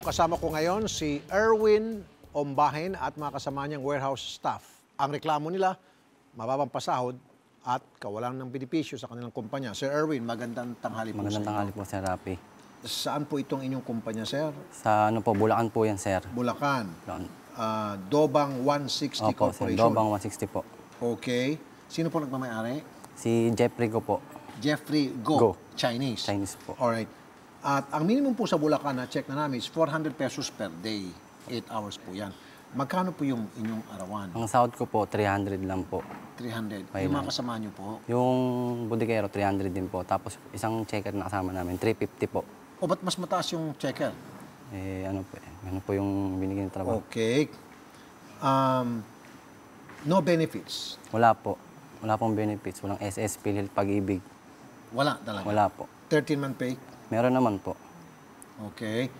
Kasama ko ngayon si Erwin Ombahin at mga kasama niyang warehouse staff. Ang reklamo nila, mababang pasahod at kawalan ng benepisyo sa kanilang kumpanya. Sir Erwin, magandang tanghali po Magandang sa tanghali po, Sir Rafi. Saan po itong inyong kumpanya, sir? Sa ano po, Bulacan po yan, Sir. Bulacan. Bulacan. Dobang 160 Opo, Sir. Corporation. Dobang 160 po. Okay. Sino po nagmamayari? Si Jeffrey ko po. Jeffrey Go. Go. Chinese. Chinese po. Alright. At ang minimum po sa Bulacan na check na namin is 400 pesos per day. 8 hours po yan. Magkano po yung inyong arawan? Ang sahod ko po, 300 lang po. 300. May Yung mga lang. kasama nyo po? Yung bodegero, 300 din po. Tapos isang checker na kasama namin, 350 po. O ba't mas mataas yung checker? Ano po yung binigyan ng trabaho? Okay. No benefits? Wala po. Wala pong benefits. Walang SS, PhilHealth, Pag-ibig. Wala talaga? Wala po. 13-month pay? Meron naman po. Okay.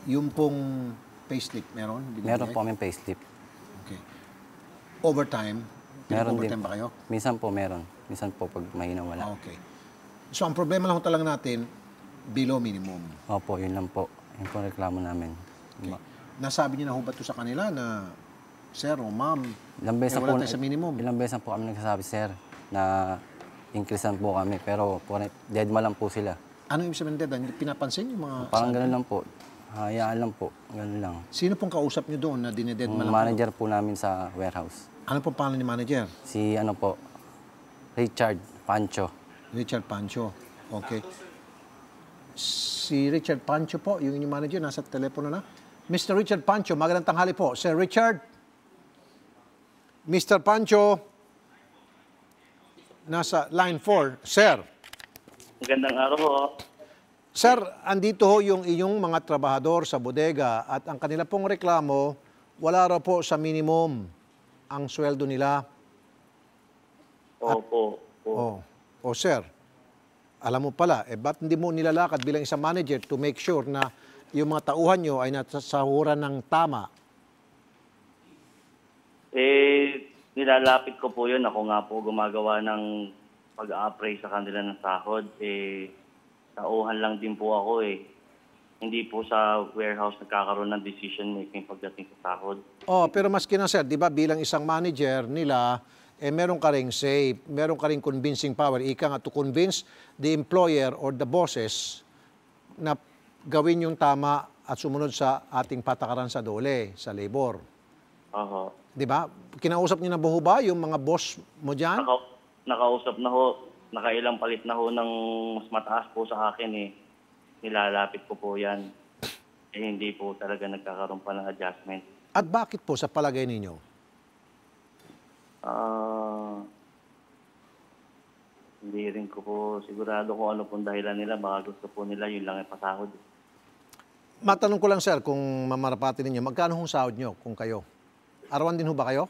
Yung pong payslip, meron? Meron po kami payslip. Okay. Overtime? Meron din. Overtime ba kayo? Minsan po meron. Minsan po pag mahina wala. Okay. So, ang problema lang talaga natin, below minimum. Opo, yun lang po. Yun po ang reklamo namin. Okay. Nasabi niyo na ho ba ito sa kanila na, sir o ma'am, Ilang beses wala tayo sa minimum? Ilang beses na po kami nagsasabi, Sir, na increasean po kami. Pero deadma lang po sila. Ano yung sabihin nila? Hindi pinapansin yung mga... Parang gano'n lang po. Hayaan lang po. Gano'n lang. Sino pong kausap niyo doon na dineded Yung man lang? manager po namin sa warehouse. Ano pong pangalan ni manager? Si ano po, Richard Pancho. Richard Pancho. Okay. Si Richard Pancho po, yung inyong manager, nasa telepono na. Mr. Richard Pancho, magandang tanghali po. Sir Richard? Mr. Pancho, nasa line 4. Sir? Magandang araw po. Sir, andito ho yung inyong mga trabahador sa bodega at ang kanila pong reklamo, wala raw po sa minimum ang sweldo nila. Opo. Sir, alam mo pala, ba't hindi mo nilalakad bilang isang manager to make sure na yung mga tauhan nyo ay nasasahuran ng tama? Nilalapit ko po yun. Ako nga po gumagawa ng pag-a-appray sa kanila ng sahod. Tauhan lang din po ako Hindi po sa warehouse nagkakaroon ng decision making pagdating sa sahod. Pero maski na sir, di ba bilang isang manager nila, meron ka ring say, meron ka ring convincing power. Ika nga to convince the employer or the bosses na gawin yung tama at sumunod sa ating patakaran sa DOLE, sa labor. Di ba? Kinausap niyo na buho ba yung mga boss mo dyan? Nakausap na ho. Nakailang palit na ho ng mas mataas po sa akin Nilalapit ko po yan. Hindi po talaga nagkakaroon pa ng adjustment. At bakit po sa palagay ninyo? Hindi rin ko po sigurado kung ano pong dahilan nila. Baka gusto po nila yun lang ipasahod. Matanong ko lang sir, kung mamarapati ninyo, magkano hong sahod nyo kung kayo? Arawan din ho ba kayo?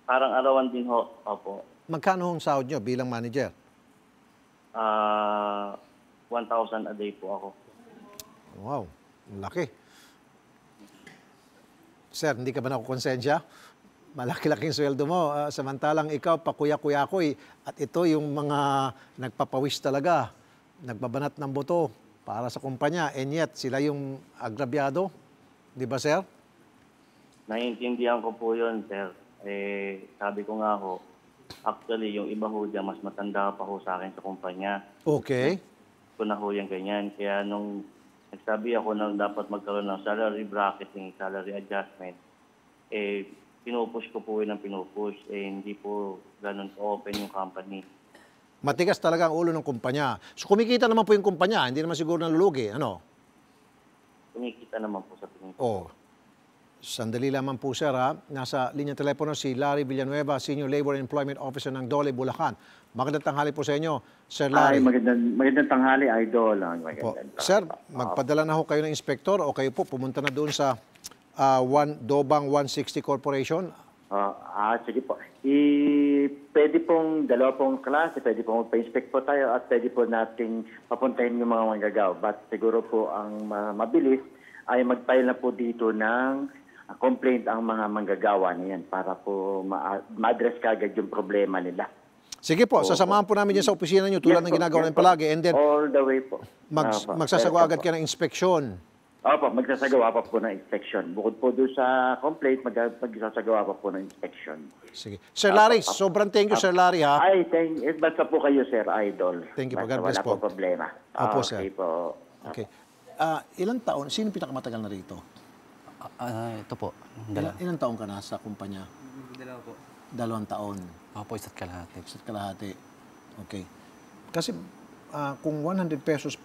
Parang arawan din ho. Opo. Magkano hong sahod nyo bilang manager? 1,000 a day po ako. Wow, laki. Sir, hindi ka ba nakukonsensya? Malaki-laking sweldo mo. Samantalang ikaw, pakuya-kuya-kuy. At ito yung mga nagpapawis talaga, nagbabanat ng buto para sa kumpanya. And yet, sila yung agrabyado. Di ba, sir? Naiintindihan ko po yun, sir. Sabi ko nga ho, actually, yung iba ho dyan, mas matanda pa ho sa akin sa kumpanya. Okay. Ko na ho yung ganyan. Kaya nung nagsabi ako na dapat magkaroon ng salary bracketing, salary adjustment, pinupush ko po yun ang pinupush. Hindi po ganun open yung company. Matigas talaga ang ulo ng kumpanya. So kumikita naman po yung kumpanya, hindi naman siguro nalulugi. Ano? Kumikita naman po sa tingin ko. Sandali lamang po, sir, ha? Nasa linya telepono si Larry Villanueva, Senior Labor and Employment Officer ng DOLE, Bulacan. Magandang tanghali po sa inyo, Sir Larry. Magandang tanghali, Idol. Sir, magpadala na ho kayo ng inspektor o kayo po pumunta na doon sa Dobang 160 Corporation? Sige po. Pwede pong dalawa pong klase, pwede pong pa-inspect po tayo at pwede po nating papuntahin yung mga manggagaw. But siguro po ang mabilis ay mag-file na po dito ng complaint ang mga manggagawa niyan para po ma-address kagad yung problema nila. Sige po, sasamahan po namin yan sa opisina nyo tulad Yes ng po, ginagawa yes namin po. palagi. And then, All the way po. Opo. magsasagawa Welcome agad po. kayo ng inspeksyon. Opo, magsasagawa pa po ng inspection. Bukod po doon sa complaint, magsasagawa pa po ng inspection. Sige. Sir Larry, sobrang thank you, Sir Larry, ha? Ay, basta po kayo, Sir Idol. Thank you po. Basta God bless wala po. po problema. Opo, sir. Okay po. Okay. Ilang taon? Sino pinakamatagal na rito? Ito po. Ilang taon ka na sa kumpanya? Dalawa po. 2 taon. Ako po, isa't kalahati. Isa't kalahati. Okay. Kasi kung 100 pesos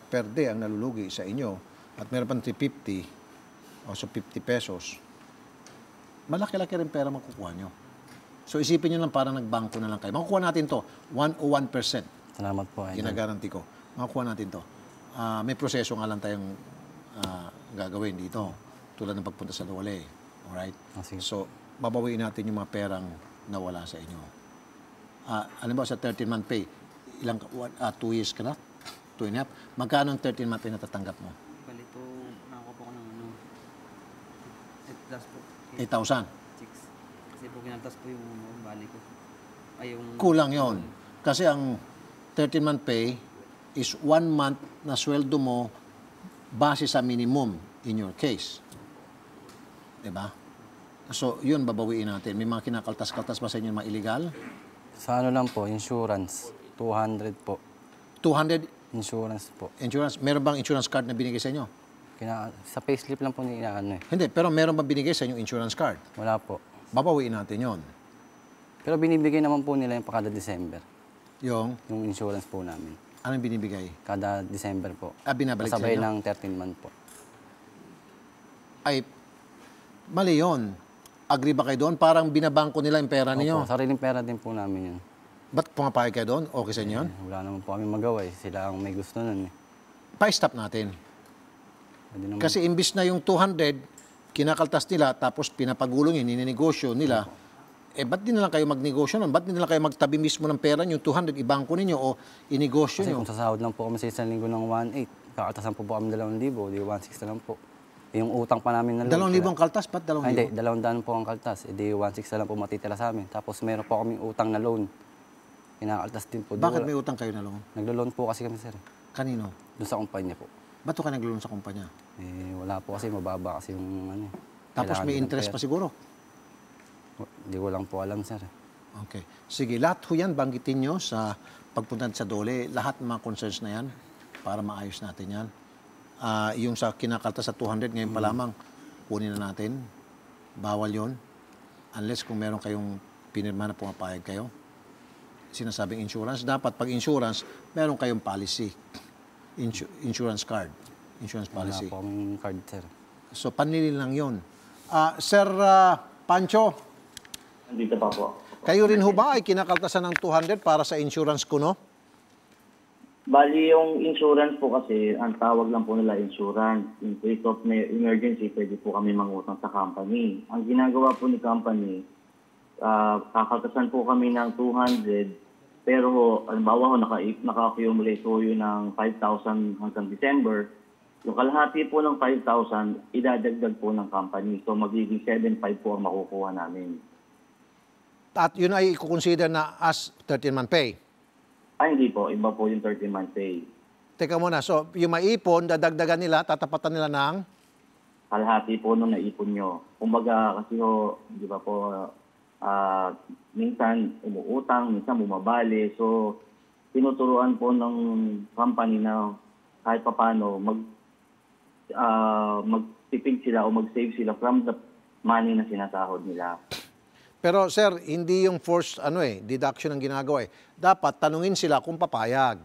per day ang nalulugi sa inyo at meron pang 350 o so 50 pesos, malaki-laki rin pera makukuha nyo. So isipin nyo lang parang nagbangko na lang kayo. Makukuha natin to 101%. Salamat po, Idol. Ginagaranti ko. Makukuha natin to. May proseso nga lang tayong gagawin dito. Tulad ng pagpunta sa Dole. Alright? Sige. So, babawiin natin yung mga perang nawala sa inyo. Alam ba, sa 13-month pay, 2 years ka na? 2.5? Magkano ang 13-month pay na tatanggap mo? Bali po, nakakuha po ako ng 8 plus po. 8,000. 6. Kasi po kinaltas po yung bali ko. Ay, yung... Kulang yon. Kasi ang 13-month pay is 1 month na sweldo mo base sa minimum in your case. Diba? So, yun babawiin natin. May mga kinakaltas-kaltas ba sa inyo mga illegal? Sa ano lang po, insurance. 200 po. 200 Insurance po. insurance. Meron bang insurance card na binigay sa inyo? Sa payslip lang po inaano eh. Hindi, pero meron bang binigay sa inyo insurance card? Wala po. Babawiin natin yon. Pero binibigay naman po nila yung kada December. Yung, Yung insurance po namin. anong binibigay? Kada December po. Binabalik sa Kasabay inyo? ng 13 month po. Ay, mali yun. Agree ba kayo doon? Parang binabangko nila yung pera ninyo. Opo, sariling pera din po namin yun. Ba't pumapayag kayo doon? Okay sa inyo yun? Wala naman po kami magawa eh. Sila ang may gusto nun eh. Pa-stop natin. Pwede naman. Kasi imbis na yung 200, kinakaltas nila, tapos pinapagulong yun, nininegosyo nila, ba't di na lang kayo magnegosyo nun? Ba't di na lang kayo magtabi mismo ng pera nyo, 200, ibangko ninyo o inegosyo Kasi nyo? kung sasahod lang po kami sa isang linggo ng 1.8, kakatasan po kami 2,000, di 1.6 na lang po. Yung utang pa namin na loan. 2,000 ang kaltas, ba't 2,000? Hindi, 200 po ang kaltas. Di 1.6 na lang po matitira sa amin. Tapos meron po kaming utang na loan. Kinakaltas din po. Bakit may utang kayo na loan? Naglo-loan po kasi kami, sir. Kanino? Doon sa kumpanya po. Ba't ka nag-loan sa kumpanya? Wala po kasi, mababa kasi yung ano. Tapos Kailangan may din ng interest pera. pa siguro? Hindi ko lang po alam, sir. Okay. Sige, lahat ho yan, banggitin nyo sa pagpunta sa Dole, lahat ng mga concerns na yan, para maayos natin yan. Yung sa kinakaltas sa 200, ngayon pa lamang, kunin na natin. Bawal yon. Unless kung meron kayong pinirma na pumapayag kayo. Sinasabing insurance. Dapat pag insurance, meron kayong policy. Insurance card. Insurance policy. Wala po kaming card, sir. So, panlilin lang yun. Sir Pancho, Nandito pa po. kayo rin ho ba ay kinakaltasan ng 200 para sa insurance ko, no? Bali, yung insurance po kasi, ang tawag lang po nila insurance. In case of emergency, pwede po kami mangutang sa company. Ang ginagawa po ni company, kakaltasan po kami ng 200, pero halimbawa naka-accumulate po yun ng 5,000 hanggang December. Yung kalahati po ng 5,000, idadagdag po ng company. So magiging 7,500 po ang makukuha namin. At yun ay i-consider na as 13-month pay. Ay, hindi po. Iba po yung 13-month pay. Teka muna, so yung maipon, dadagdagan nila, tatapatan nila ng... Kalahati po nung naipon nyo. Kumbaga, kasi ho, di ba po, minsan umuutang, minsan bumabali. So, tinuturuan po ng company na kahit papano magtipid sila o mag-save sila from the money na sinasahod nila. Pero sir, hindi yung forced deduction ang ginagawa eh. Dapat tanungin sila kung papayag.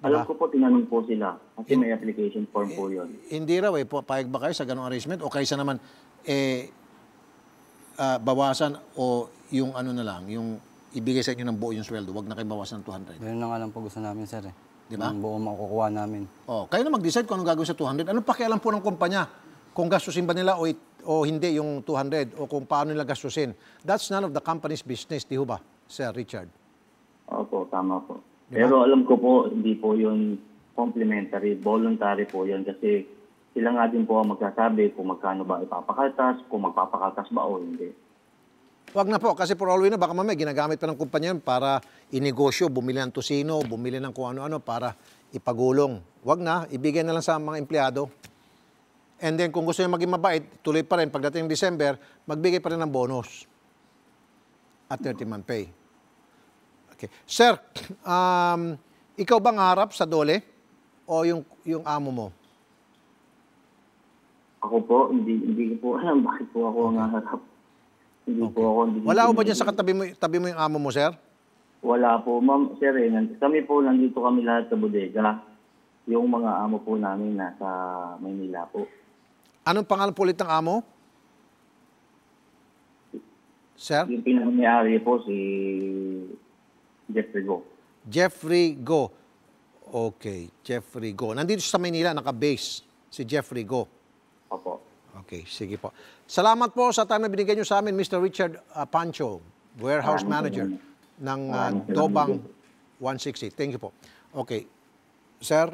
Alam ko po, tinanong po sila. Kasi may application form po yun. Hindi raw papayag ba kayo sa ganong arrangement? O kaysa naman, bawasan o yung ano na lang, yung ibigay sa inyo ng buo yung sweldo, wag na kayo bawasan ng 200. Ganun na nga lang po gusto namin, sir. Di ba? Yung buo makukuha namin. Kayo na mag-decide kung anong gagawin sa 200. Anong pakialam po ng kumpanya? Kung gastusin ba nila o hindi yung 200 o kung paano nila gastusin. That's none of the company's business, di ho ba, Sir Richard? Opo, tama po. Pero alam ko po, hindi po yun complimentary, voluntary po yun kasi sila nga din po ang magsasabi kung magkano ba ipapakaltas, kung magpapakaltas ba o hindi. Wag na po, kasi for all we know, baka mamaya ginagamit pa ng kumpanya yun para inegosyo, bumili ng tusino, bumili ng kung ano-ano para ipagulong. Wag na, ibigay na lang sa mga empleyado. And then kung gusto niya maging mabait, tuloy pa rin. Pagdating ng December, magbigay pa rin ng bonus at 30-month pay. Okay. Sir, ikaw bang harap sa dole o yung amo mo? Ako po, hindi ko po alam bakit po ako nangarap. Hindi po ako. Wala ko ba dyan sa tabi mo yung amo mo, sir? Wala po, ma'am. Sir, kami po, nandito kami lahat sa bodega. Yung mga amo po namin nasa Maynila po. Anong pangalan po ulit ng amo? Sir? Yung pinakamayari po si Jeffrey Go. Jeffrey Go. Okay, Jeffrey Go. Nandito sa Maynila, naka-base si Jeffrey Go. Opo. Okay, sige po. Salamat po sa time na binigay nyo sa amin, Mr. Richard Pancho, warehouse manager ng Dobang 160. Thank you po. Okay. Sir,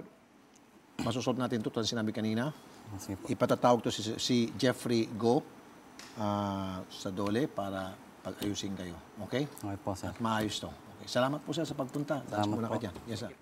masusunod natin ito. Ito ang sinabi kanina. Sige po. Ipatatawag to si Jeffrey Go sa dole para pag-ayusin kayo. Okay? Okay po, sir. At maayos to. Okay. Salamat po sir sa pagpunta. Taas Salamat muna ka po. dyan. Yes, sir.